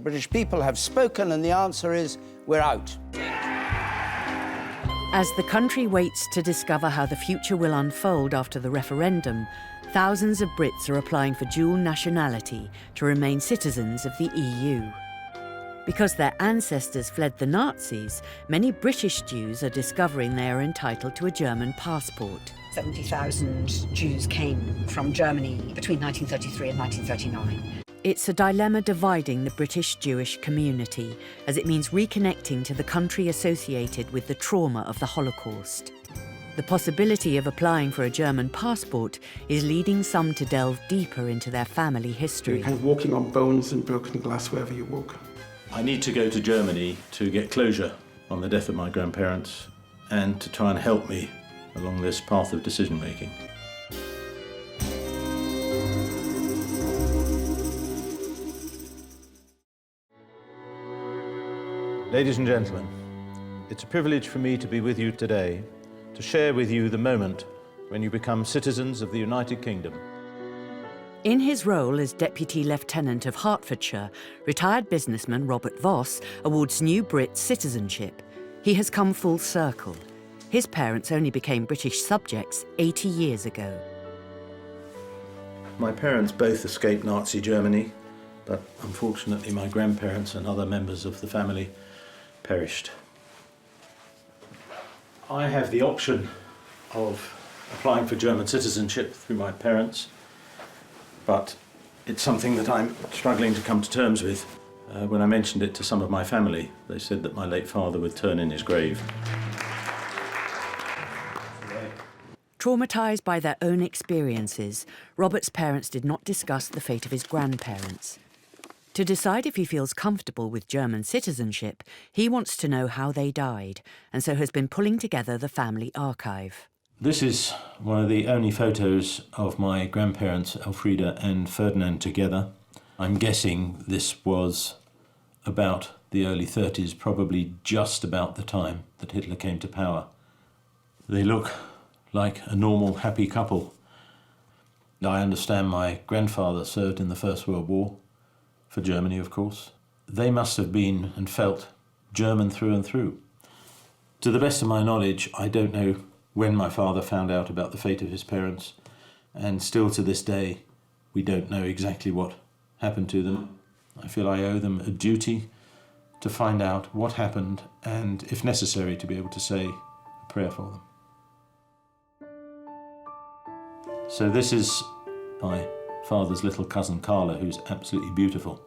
British people have spoken, and the answer is we're out. As the country waits to discover how the future will unfold after the referendum, thousands of Brits are applying for dual nationality to remain citizens of the EU. Because their ancestors fled the Nazis, many British Jews are discovering they are entitled to a German passport. 70,000 Jews came from Germany between 1933 and 1939. It's a dilemma dividing the British Jewish community, as it means reconnecting to the country associated with the trauma of the Holocaust. The possibility of applying for a German passport is leading some to delve deeper into their family history. You're kind of walking on bones and broken glass wherever you walk. I need to go to Germany to get closure on the death of my grandparents and to try and help me along this path of decision-making. Ladies and gentlemen, it's a privilege for me to be with you today to share with you the moment when you become citizens of the United Kingdom. In his role as Deputy Lieutenant of Hertfordshire, retired businessman Robert Voss awards new Brits citizenship. He has come full circle. His parents only became British subjects 80 years ago. My parents both escaped Nazi Germany, but unfortunately my grandparents and other members of the family perished. I have the option of applying for German citizenship through my parents, but it's something that I'm struggling to come to terms with. When I mentioned it to some of my family, they said that my late father would turn in his grave. Traumatised by their own experiences, Robert's parents did not discuss the fate of his grandparents. To decide if he feels comfortable with German citizenship, he wants to know how they died, and so has been pulling together the family archive. This is one of the only photos of my grandparents, Elfrida and Ferdinand, together. I'm guessing this was about the early 30s, probably just about the time that Hitler came to power. They look like a normal, happy couple. I understand my grandfather served in the First World War, for Germany, of course. They must have been and felt German through and through. To the best of my knowledge, I don't know when my father found out about the fate of his parents, and still to this day, we don't know exactly what happened to them. I feel I owe them a duty to find out what happened and, if necessary, to be able to say a prayer for them. So this is my father's little cousin Carla, who's absolutely beautiful.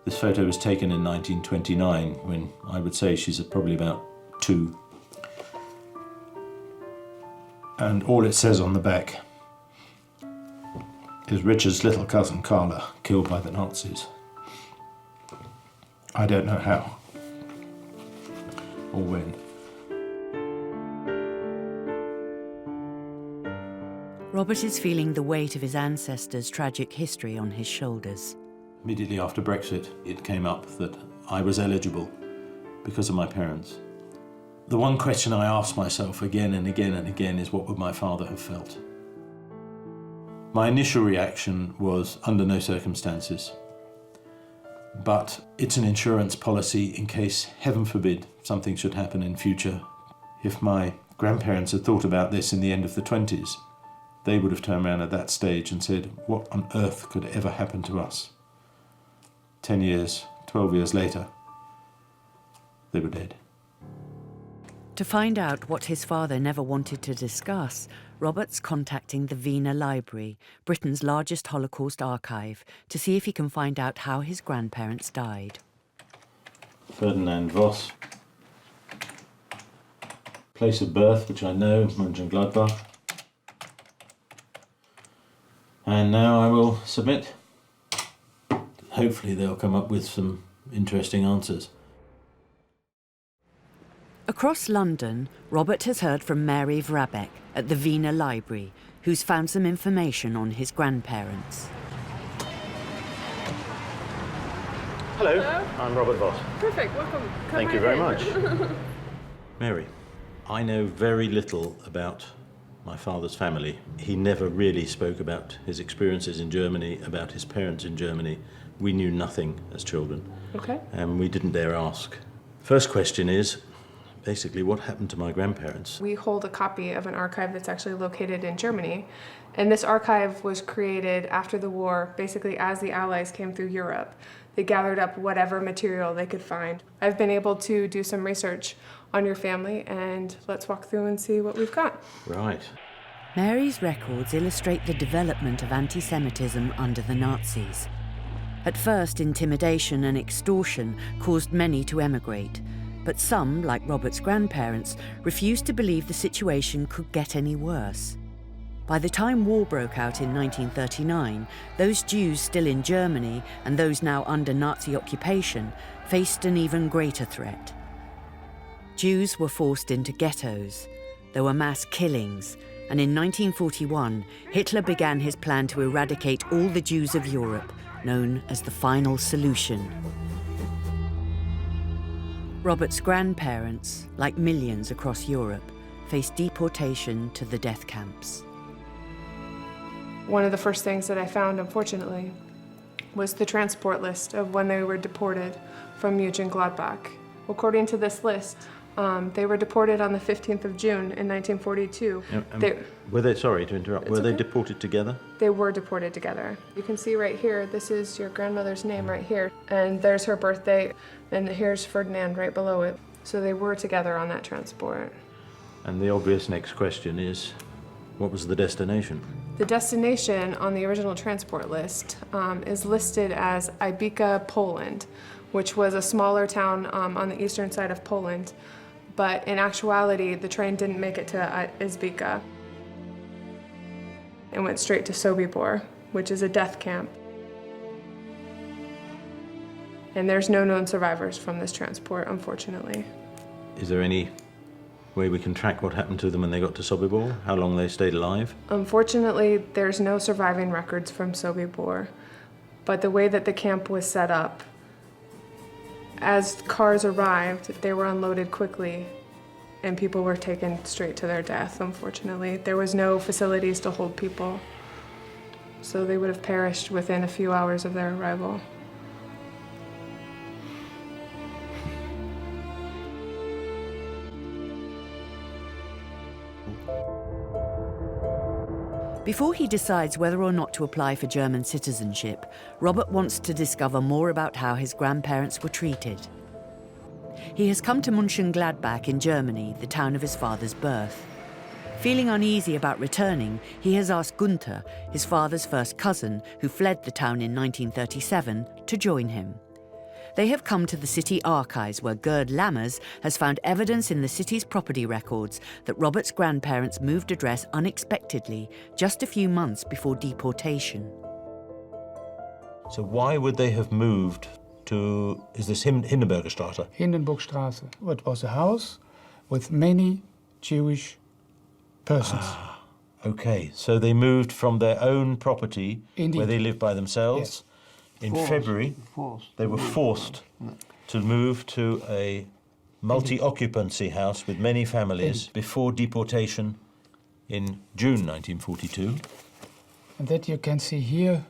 This photo was taken in 1929, when I would say she's probably about 2. And all it says on the back is Richard's little cousin Carla, killed by the Nazis. I don't know how or when. Robert is feeling the weight of his ancestors' tragic history on his shoulders. Immediately after Brexit, it came up that I was eligible because of my parents. The one question I ask myself again and again and again is, what would my father have felt? My initial reaction was, under no circumstances. But it's an insurance policy in case, heaven forbid, something should happen in future. If my grandparents had thought about this in the end of the 20s, they would have turned around at that stage and said, what on earth could ever happen to us? 10 years, 12 years later, they were dead. To find out what his father never wanted to discuss, Robert's contacting the Wiener Library, Britain's largest Holocaust archive, to see if he can find out how his grandparents died. Ferdinand Voss. Place of birth, which I know, Mönchengladbach. And now I will submit. Hopefully they'll come up with some interesting answers. Across London, Robert has heard from Mary Vrabeck at the Wiener Library, who's found some information on his grandparents. Hello, Hello. I'm Robert Voss. Perfect, welcome. Come Thank you right very in. much. Mary, I know very little about my father's family. He never really spoke about his experiences in Germany, about his parents in Germany. We knew nothing as children. Okay. And we didn't dare ask. First question is, basically, what happened to my grandparents? We hold a copy of an archive that's actually located in Germany. And this archive was created after the war, basically as the Allies came through Europe. They gathered up whatever material they could find. I've been able to do some research on your family, and let's walk through and see what we've got. Right. Mary's records illustrate the development of anti-Semitism under the Nazis. At first, intimidation and extortion caused many to emigrate, but some, like Robert's grandparents, refused to believe the situation could get any worse. By the time war broke out in 1939, those Jews still in Germany and those now under Nazi occupation faced an even greater threat. Jews were forced into ghettos. There were mass killings, and in 1941, Hitler began his plan to eradicate all the Jews of Europe, known as the Final Solution. Robert's grandparents, like millions across Europe, faced deportation to the death camps. One of the first things that I found, unfortunately, was the transport list of when they were deported from Mönchengladbach. According to this list, they were deported on the 15th of June in 1942. Were they, sorry to interrupt, were they okay. deported together? They were deported together. You can see right here, this is your grandmother's name right here, and there's her birthday, and here's Ferdinand right below it. So they were together on that transport. And the obvious next question is, what was the destination? The destination on the original transport list is listed as Ibiza, Poland, which was a smaller town on the eastern side of Poland. But in actuality, the train didn't make it to Ibiza. It went straight to Sobibor, which is a death camp. And there's no known survivors from this transport, unfortunately. Is there any way we can track what happened to them when they got to Sobibor? How long they stayed alive? Unfortunately, there's no surviving records from Sobibor. But the way that the camp was set up, as cars arrived, they were unloaded quickly, and people were taken straight to their death, unfortunately. There was no facilities to hold people, so they would have perished within a few hours of their arrival. Before he decides whether or not to apply for German citizenship, Robert wants to discover more about how his grandparents were treated. He has come to Mönchengladbach in Germany, the town of his father's birth. Feeling uneasy about returning, he has asked Gunther, his father's first cousin, who fled the town in 1937, to join him. They have come to the city archives where Gerd Lammers has found evidence in the city's property records that Robert's grandparents moved address unexpectedly just a few months before deportation. So why would they have moved to, is this Hindenburger Straße? Hindenburgstraße. It was a house with many Jewish persons. Okay, so they moved from their own property, Indeed. where they lived by themselves. Yes. In February, they were forced to move to a multi-occupancy house with many families before deportation in June 1942. And that you can see here,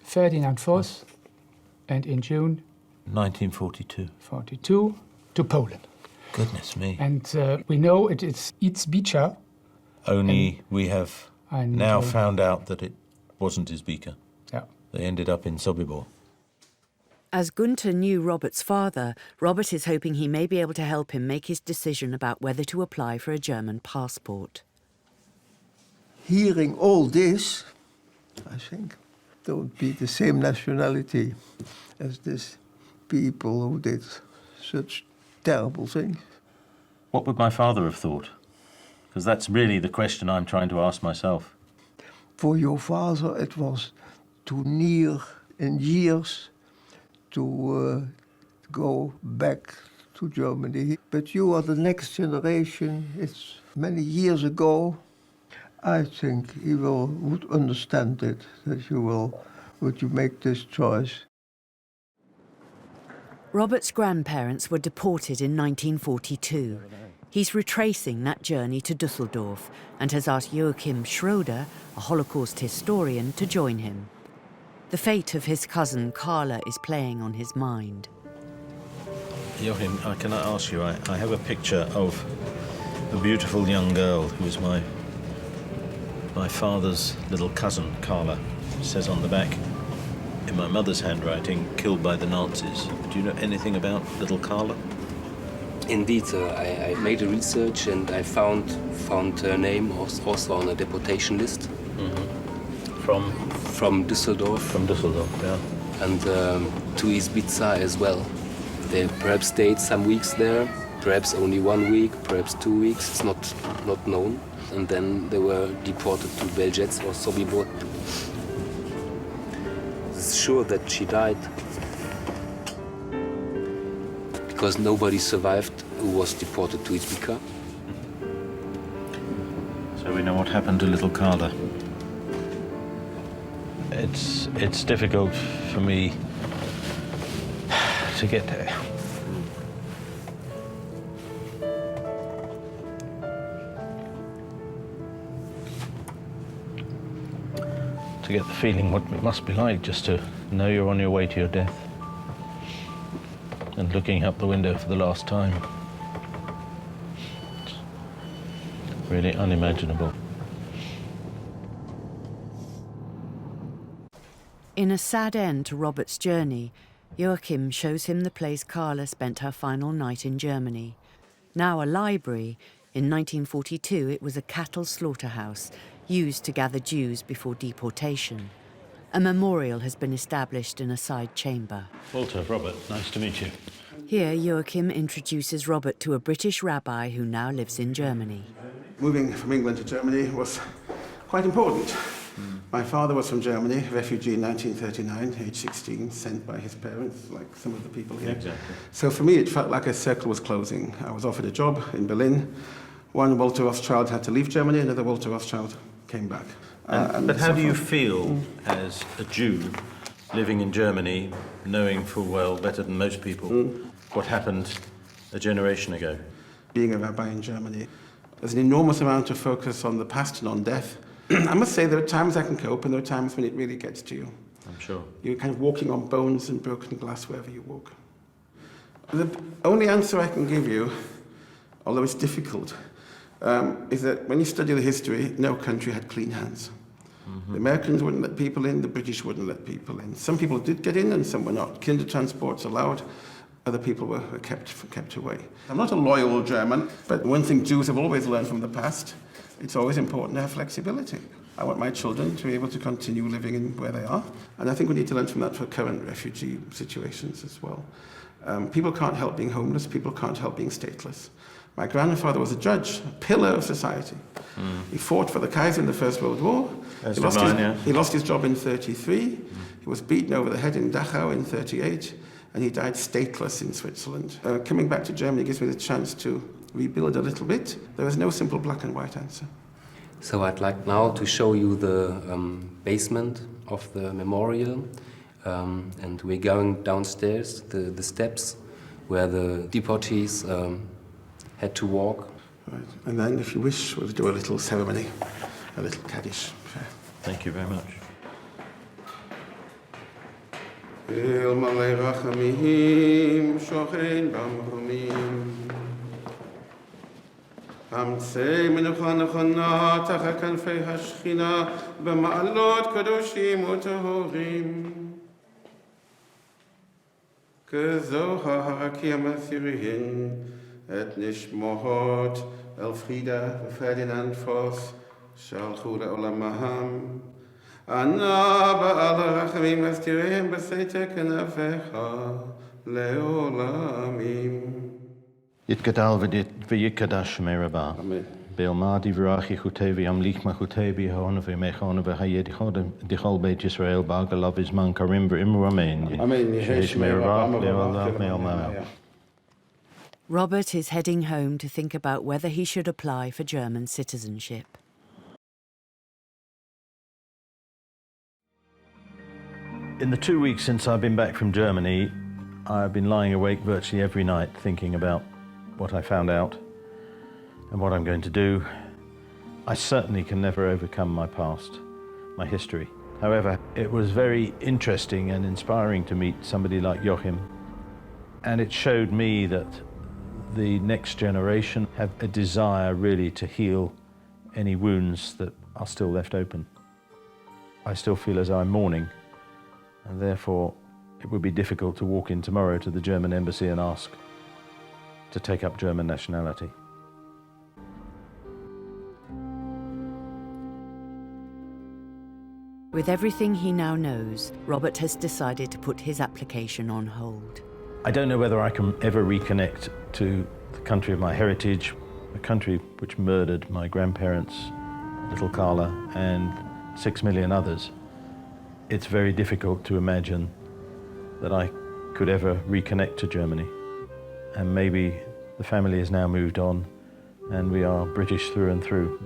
Ferdinand Voss, and in June 1942. 42 to Poland. Goodness me. And we know it is Ibiza. Only we have And, now found out that it wasn't Izbica. Yeah. They ended up in Sobibor. As Gunther knew Robert's father, Robert is hoping he may be able to help him make his decision about whether to apply for a German passport. Hearing all this, I think, don't be the same nationality as these people who did such terrible things. What would my father have thought? Because that's really the question I'm trying to ask myself. For your father, it was too near in years to go back to Germany. But you are the next generation. It's many years ago. I think he would understand it, that would you make this choice. Robert's grandparents were deported in 1942. He's retracing that journey to Düsseldorf and has asked Joachim Schroeder, a Holocaust historian, to join him. The fate of his cousin Carla is playing on his mind. Joachim, can I ask you, I have a picture of a beautiful young girl who was my father's little cousin, Carla. It says on the back, in my mother's handwriting, killed by the Nazis. Do you know anything about little Carla? Indeed, I made a research and I found her name also on a deportation list. From Düsseldorf. From Düsseldorf, yeah. And to Ibiza as well. They perhaps stayed some weeks there, perhaps only 1 week, perhaps 2 weeks. It's not known. And then they were deported to Belzec or Sobibor. It's sure that she died because nobody survived who was deported to Ibiza. So we know what happened to little Carla. It's difficult for me to get there. To get the feeling what it must be like just to know you're on your way to your death and looking out the window for the last time. It's really unimaginable. In a sad end to Robert's journey, Joachim shows him the place Carla spent her final night in Germany. Now a library, in 1942 it was a cattle slaughterhouse used to gather Jews before deportation. A memorial has been established in a side chamber. Walter, Robert, nice to meet you. Here, Joachim introduces Robert to a British rabbi who now lives in Germany. Moving from England to Germany was quite important. My father was from Germany, refugee in 1939, age 16, sent by his parents, like some of the people here. Exactly. So for me, it felt like a circle was closing. I was offered a job in Berlin. One Walter Rothschild had to leave Germany, another Walter Rothschild came back. But how do you feel as a Jew living in Germany, knowing full well, better than most people, what happened a generation ago? Being a rabbi in Germany, there's an enormous amount of focus on the past and on death. I must say there are times I can cope and there are times when it really gets to you. I'm sure. You're kind of walking on bones and broken glass wherever you walk. The only answer I can give you, although it's difficult, is that when you study the history, no country had clean hands. The Americans wouldn't let people in, the British wouldn't let people in. Some people did get in and some were not. Kinder transports allowed, other people were kept away. I'm not a loyal German, but one thing Jews have always learned from the past, it's always important to have flexibility. I want my children to be able to continue living in where they are, and I think we need to learn from that for current refugee situations as well. People can't help being homeless, people can't help being stateless. My grandfather was a judge, a pillar of society. He fought for the Kaiser in the First World War. He lost his job in 1933. He was beaten over the head in Dachau in 1938, and he died stateless in Switzerland. Coming back to Germany gives me the chance to rebuild a little bit. There is no simple black and white answer. So I'd like now to show you the basement of the memorial. And we're going downstairs, the steps where the deportees had to walk. Right. And then, if you wish, we'll do a little ceremony, a little Kaddish. Thank you very much. El malei rachamim, shochein b'mchomim. Amtsei menucha nechona, tachar kanfei hashchina, b'ma'alot kadoshim u'tahorim. Kezoha harakim athirin, et nishmohot Elfriede Ferdinand Voss, shalchu le'olamaham. Ana ba'al rachamim astirehim b'seite kenafecha le'olamim. Yitgadal v'yikadash merabah. Amen. Be'elmadi v'rachi chutevi amlichma chutevi ha'onavi mechona v'hayed dichol beit Yisrael ba'agalav izman karim v'imru amen. Amen. Yehesh merabah le'olav me'olmah. Robert is heading home to think about whether he should apply for German citizenship. In the 2 weeks since I've been back from Germany, I've been lying awake virtually every night thinking about what I found out and what I'm going to do. I certainly can never overcome my past, my history. However, it was very interesting and inspiring to meet somebody like Joachim, and it showed me that the next generation have a desire really to heal any wounds that are still left open. I still feel as I'm mourning, and therefore it would be difficult to walk in tomorrow to the German embassy and ask to take up German nationality. With everything he now knows, Robert has decided to put his application on hold. I don't know whether I can ever reconnect to the country of my heritage, a country which murdered my grandparents, little Carla, and 6 million others. It's very difficult to imagine that I could ever reconnect to Germany. And maybe the family has now moved on and we are British through and through.